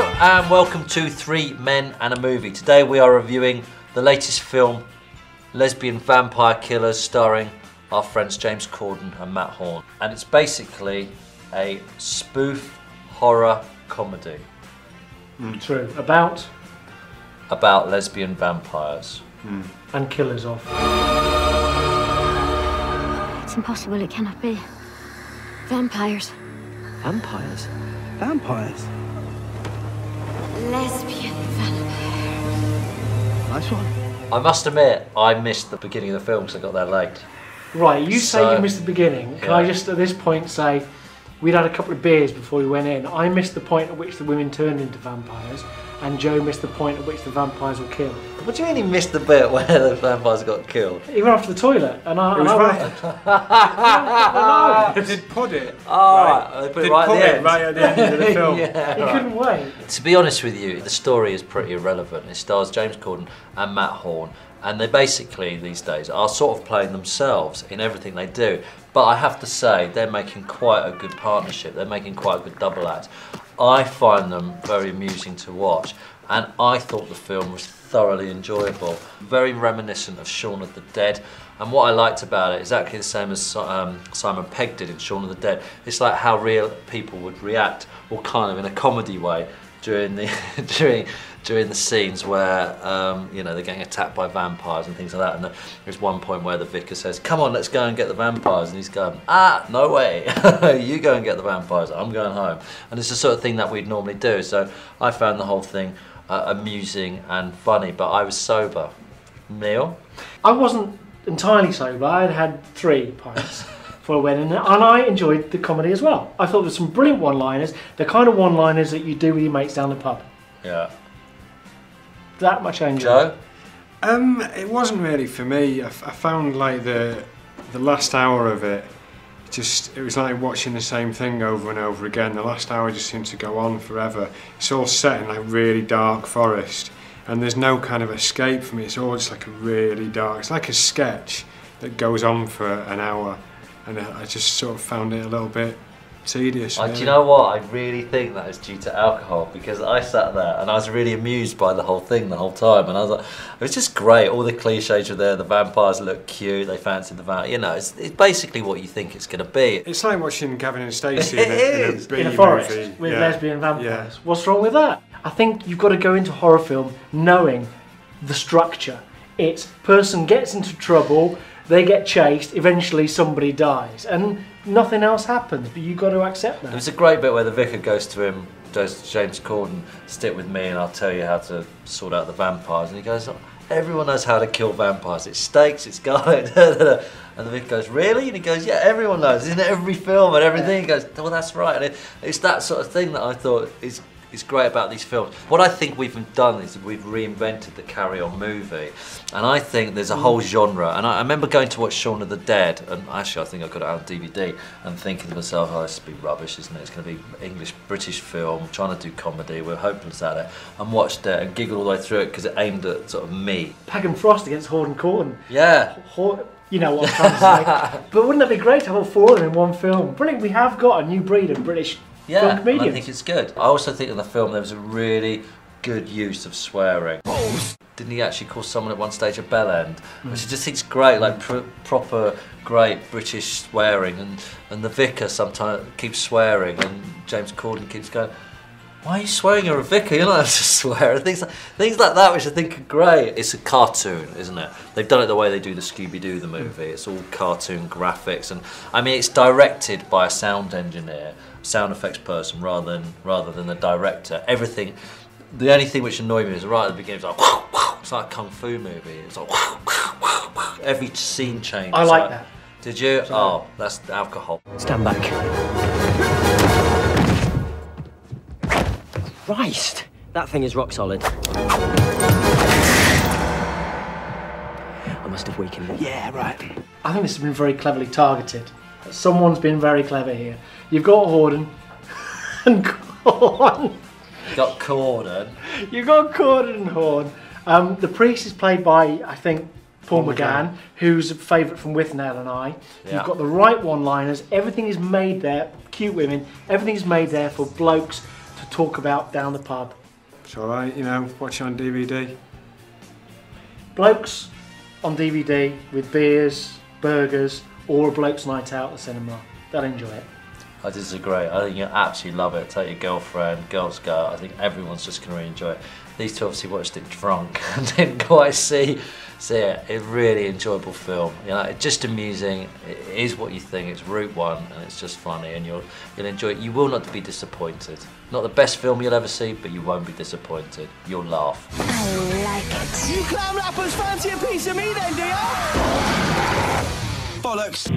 Hello and welcome to Three Men and a Movie. Today we are reviewing the latest film, Lesbian Vampire Killers, starring our friends James Corden and Matt Horn. And it's basically a spoof horror comedy. True. About lesbian vampires. And killers of. It's impossible, it cannot be. Vampires. Vampires? Vampires? Lesbian vampires. Nice one. I must admit, I missed the beginning of the film because I got there late. Right, you say you missed the beginning. Can I Yeah. just at this point say, we'd had a couple of beers before we went in. I missed the point at which the women turned into vampires, and Joe missed the point at which the vampires were killed. What do you mean he missed the bit where the vampires got killed? He went off to the toilet, and I It was right. went. They did put it. Oh, right. they put it Did right put at the it end. right at the end of the film. Yeah, He right. couldn't wait. To be honest with you, the story is pretty irrelevant. It stars James Corden and Matt Horn, and they basically, these days, are sort of playing themselves in everything they do. But I have to say, they're making quite a good partnership. They're making quite a good double act. I find them very amusing to watch, and I thought the film was thoroughly enjoyable. Very reminiscent of Shaun of the Dead. And what I liked about it is exactly the same as Simon Pegg did in Shaun of the Dead. It's like how real people would react, or kind of in a comedy way, during the during the scenes where you know, they're getting attacked by vampires and things like that. And there's one point where the vicar says, "Come on, let's go and get the vampires," and he's going, "Ah, no way! You go and get the vampires. I'm going home." And it's the sort of thing that we'd normally do. So I found the whole thing amusing and funny. But I was sober. Neil? I wasn't entirely sober. I had had 3 pints before I went in, and I enjoyed the comedy as well. I thought there were some brilliant one-liners, the kind of one-liners that you do with your mates down the pub. Yeah. That much I enjoyed. Joe? It wasn't really for me. I found like the last hour of it, it was like watching the same thing over and over again. The last hour just seemed to go on forever. It's all set in like really dark forest, and there's no kind of escape from it. It's all just like a really dark, it's like a sketch that goes on for an hour, and I just sort of found it a little bit tedious. Do you know what? I really think that is due to alcohol, because I sat there and I was really amused by the whole thing the whole time, and I was like, it was just great. All the cliches were there. The vampires look cute. They fancied the vampire. You know, it's basically what you think it's going to be. It's like watching Gavin and Stacey It in is. a B In a forest movie. with Yeah. lesbian vampires. Yeah. What's wrong with that? I think you've got to go into horror film knowing the structure. It's person gets into trouble, they get chased, eventually somebody dies, and nothing else happens, but you've got to accept that. There's a great bit where the vicar goes to James Corden, "Stick with me and I'll tell you how to sort out the vampires." And he goes, "Everyone knows how to kill vampires. It's stakes, it's guide." And the vicar goes, "Really?" And he goes, "Yeah, everyone knows. It's in every film and everything." He goes, "Well, that's right." And it's that sort of thing that I thought is great about these films. What I think we've done is we've reinvented the carry-on movie, and I think there's a whole genre. And I remember going to watch Shaun of the Dead, and actually I think I got it out on DVD, and thinking to myself, "Oh, this will be rubbish, isn't it? It's going to be British film, trying to do comedy, we're hopeless at it," and watched it and giggled all the way through it because it aimed at sort of me. Peg and Frost against Horde and Corden. Yeah. You know what I'm trying to say. But wouldn't that be great to have all 4 of them in one film? Brilliant, we have got a new breed of British film Yeah, and comedians. I think it's good. I also think in the film there was a really good use of swearing. Didn't he actually call someone at one stage a bellend? Which I just think's great, like proper great British swearing. And the vicar sometimes keeps swearing, and James Corden keeps going, "Why are you swearing? You're a vicar, you're not allowed to swear." And things like that, which I think are great. It's a cartoon, isn't it? They've done it the way they do the Scooby-Doo, the movie. It's all cartoon graphics, and I mean, it's directed by a sound engineer, sound effects person, rather than the director. Everything. The only thing which annoyed me was right at the beginning. It's like, "Wow, wow." It's like a kung fu movie. It's like, "Wow, wow, wow, wow." Every scene change. I like that. Did you? Oh, that's alcohol. Stand back. Christ! That thing is rock solid. I must have weakened it. Yeah, right. I think this has been very cleverly targeted. Someone's been very clever here. You've got Horden and Corn. Got Corden. You've got Corden and Horn. The priest is played by, I think, Paul McGann, who's a favourite from Withnail and I. Yeah. You've got the right one-liners. Everything is made there. Cute women. Everything is made there for blokes to to talk about down the pub. It's alright, you know, watch it on DVD. Blokes on DVD with beers, burgers, or a bloke's night out at the cinema. They'll enjoy it. I disagree. I think you'll absolutely love it. Take your girlfriend, girls go. I think everyone's just going to really enjoy it. These two obviously watched it drunk and didn't quite see it. It's a really enjoyable film. You know, it's just amusing. It is what you think. It's Route One, and it's just funny, and you'll enjoy it. You will not be disappointed. Not the best film you'll ever see, but you won't be disappointed. You'll laugh. I like it. You clam rappers fancy a piece of me then, do you? Bollocks.